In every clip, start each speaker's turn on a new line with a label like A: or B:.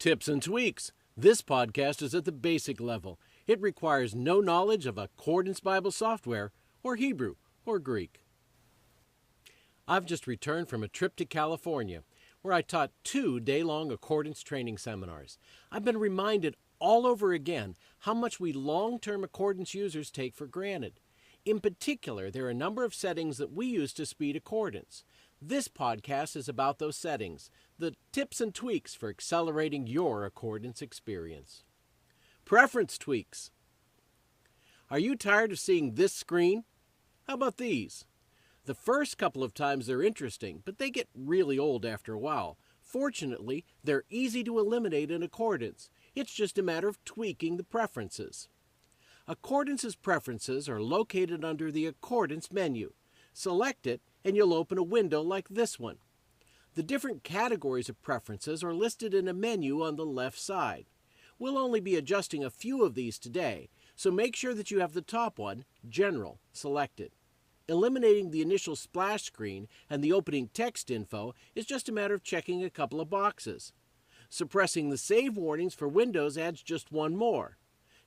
A: Tips and tweaks. This podcast is at the basic level. It requires no knowledge of Accordance Bible software or Hebrew or Greek. I've just returned from a trip to California where I taught 2 day-long Accordance training seminars. I've been reminded all over again how much we long-term Accordance users take for granted. In particular, there are a number of settings that we use to speed Accordance. This podcast is about those settings, the tips and tweaks for accelerating your Accordance experience. Preference tweaks. Are you tired of seeing this screen? How about these? The first couple of times they're interesting, but they get really old after a while. Fortunately, they're easy to eliminate in Accordance. It's just a matter of tweaking the preferences. Accordance's preferences are located under the Accordance menu. Select it, and you'll open a window like this one. The different categories of preferences are listed in a menu on the left side. We'll only be adjusting a few of these today, so make sure that you have the top one, General, selected. Eliminating the initial splash screen and the opening text info is just a matter of checking a couple of boxes. Suppressing the save warnings for Windows adds just one more.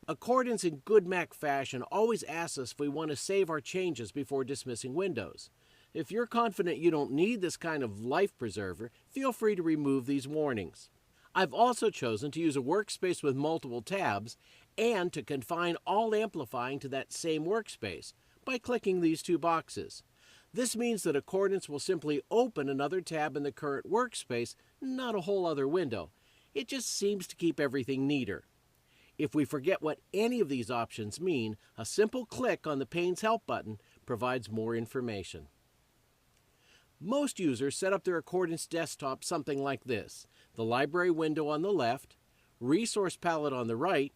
A: Accordance in good Mac fashion always asks us if we want to save our changes before dismissing Windows. If you're confident you don't need this kind of life preserver, feel free to remove these warnings. I've also chosen to use a workspace with multiple tabs and to confine all amplifying to that same workspace by clicking these 2 boxes. This means that Accordance will simply open another tab in the current workspace, not a whole other window. It just seems to keep everything neater. If we forget what any of these options mean, a simple click on the Pane's Help button provides more information. Most users set up their Accordance desktop something like this: the library window on the left, resource palette on the right,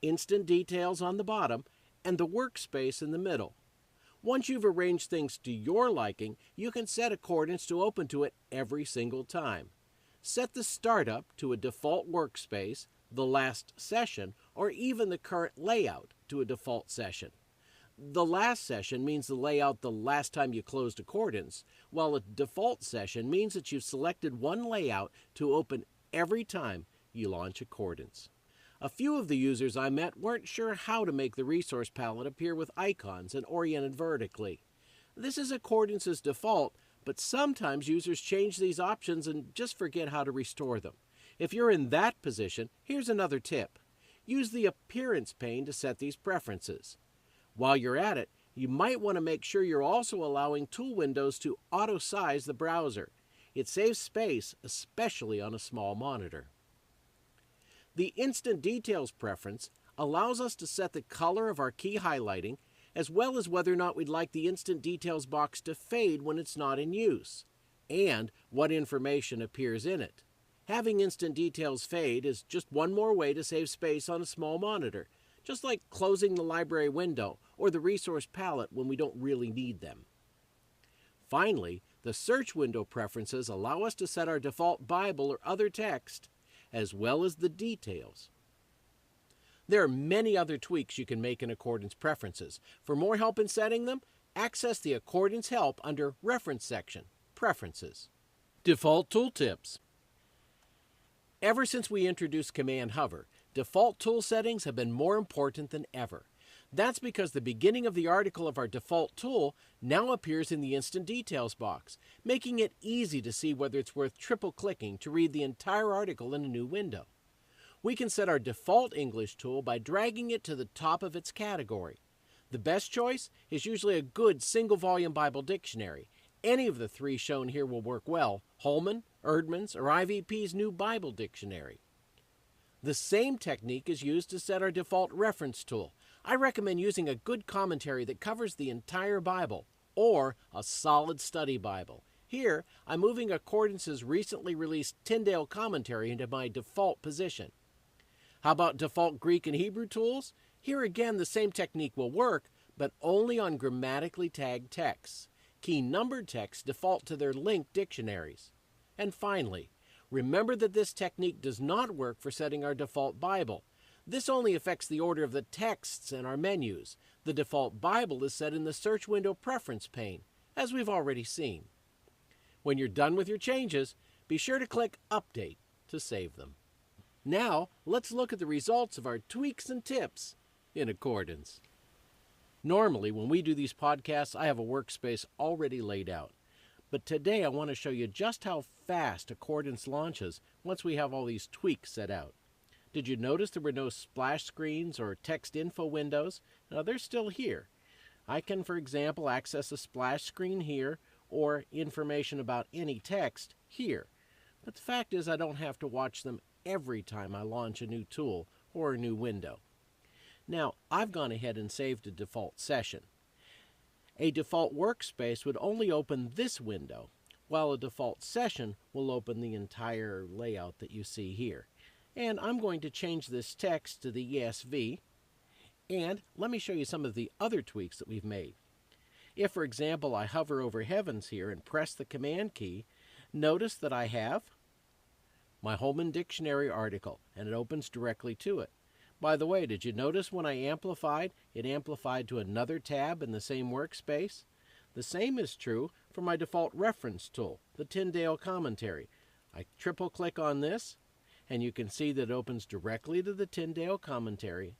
A: instant details on the bottom, and the workspace in the middle. Once you've arranged things to your liking, you can set Accordance to open to it every single time. Set the startup to a default workspace, the last session, or even the current layout to a default session. The last session means the layout the last time you closed Accordance, while a default session means that you've selected one layout to open every time you launch Accordance. A few of the users I met weren't sure how to make the resource palette appear with icons and oriented vertically. This is Accordance's default, but sometimes users change these options and just forget how to restore them. If you're in that position, here's another tip. Use the Appearance pane to set these preferences. While you're at it, you might want to make sure you're also allowing tool windows to auto-size the browser. It saves space, especially on a small monitor. The Instant Details preference allows us to set the color of our key highlighting, as well as whether or not we'd like the Instant Details box to fade when it's not in use, and what information appears in it. Having Instant Details fade is just one more way to save space on a small monitor, just like closing the library window or the resource palette when we don't really need them. Finally, the search window preferences allow us to set our default Bible or other text, as well as the details. There are many other tweaks you can make in Accordance preferences. For more help in setting them, access the Accordance help under Reference section, Preferences. Default Tooltips. Ever since we introduced Command Hover, default tool settings have been more important than ever. That's because the beginning of the article of our default tool now appears in the Instant Details box, making it easy to see whether it's worth triple clicking to read the entire article in a new window. We can set our default English tool by dragging it to the top of its category. The best choice is usually a good single-volume Bible dictionary. Any of the 3 shown here will work well: Holman, Erdman's, or IVP's New Bible Dictionary. The same technique is used to set our default reference tool. I recommend using a good commentary that covers the entire Bible, or a solid study Bible. Here, I'm moving Accordance's recently released Tyndale commentary into my default position. How about default Greek and Hebrew tools? Here again, the same technique will work, but only on grammatically tagged texts. Key numbered texts default to their linked dictionaries. And finally, remember that this technique does not work for setting our default Bible. This only affects the order of the texts in our menus. The default Bible is set in the Search Window Preference pane, as we've already seen. When you're done with your changes, be sure to click Update to save them. Now, let's look at the results of our tweaks and tips in accordance. Normally, when we do these podcasts, I have a workspace already laid out. But today I want to show you just how fast Accordance launches once we have all these tweaks set out. Did you notice there were no splash screens or text info windows? Now they're still here. I can, for example, access a splash screen here or information about any text here. But the fact is I don't have to watch them every time I launch a new tool or a new window. Now, I've gone ahead and saved a default session. A default workspace would only open this window, while a default session will open the entire layout that you see here. And I'm going to change this text to the ESV, and let me show you some of the other tweaks that we've made. If, for example, I hover over Heavens here and press the Command key, notice that I have my Holman Dictionary article, and it opens directly to it. By the way, did you notice when I amplified, it amplified to another tab in the same workspace? The same is true for my default reference tool, the Tyndale Commentary. I triple click on this, and you can see that it opens directly to the Tyndale Commentary,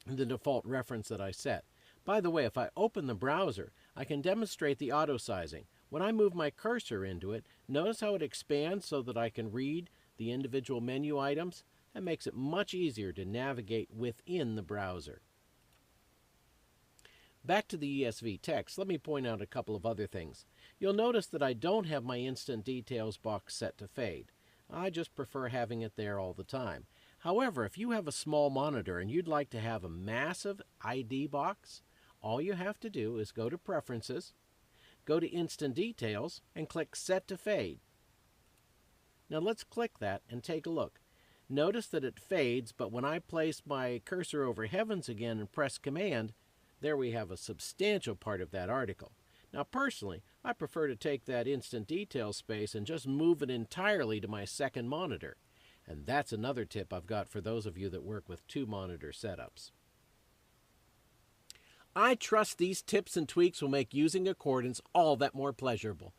A: the default reference that I set. By the way, if I open the browser, I can demonstrate the auto-sizing. When I move my cursor into it, notice how it expands so that I can read the individual menu items. That makes it much easier to navigate within the browser. Back to the ESV text, let me point out a couple of other things. You'll notice that I don't have my Instant Details box set to fade. I just prefer having it there all the time. However, if you have a small monitor and you'd like to have a massive ID box, all you have to do is go to Preferences, go to Instant Details, and click Set to Fade. Now let's click that and take a look. Notice that it fades, but when I place my cursor over Heavens again and press Command, there we have a substantial part of that article. Now personally, I prefer to take that Instant Detail space and just move it entirely to my second monitor. And that's another tip I've got for those of you that work with two monitor setups. I trust these tips and tweaks will make using Accordance all that more pleasurable.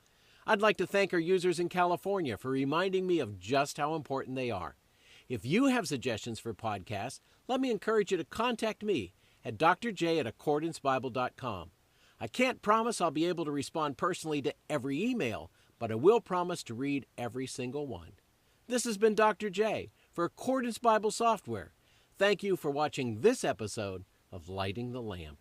A: I'd like to thank our users in California for reminding me of just how important they are. If you have suggestions for podcasts, let me encourage you to contact me at drj@accordancebible.com. I can't promise I'll be able to respond personally to every email, but I will promise to read every single one. This has been Dr. J for Accordance Bible Software. Thank you for watching this episode of Lighting the Lamp.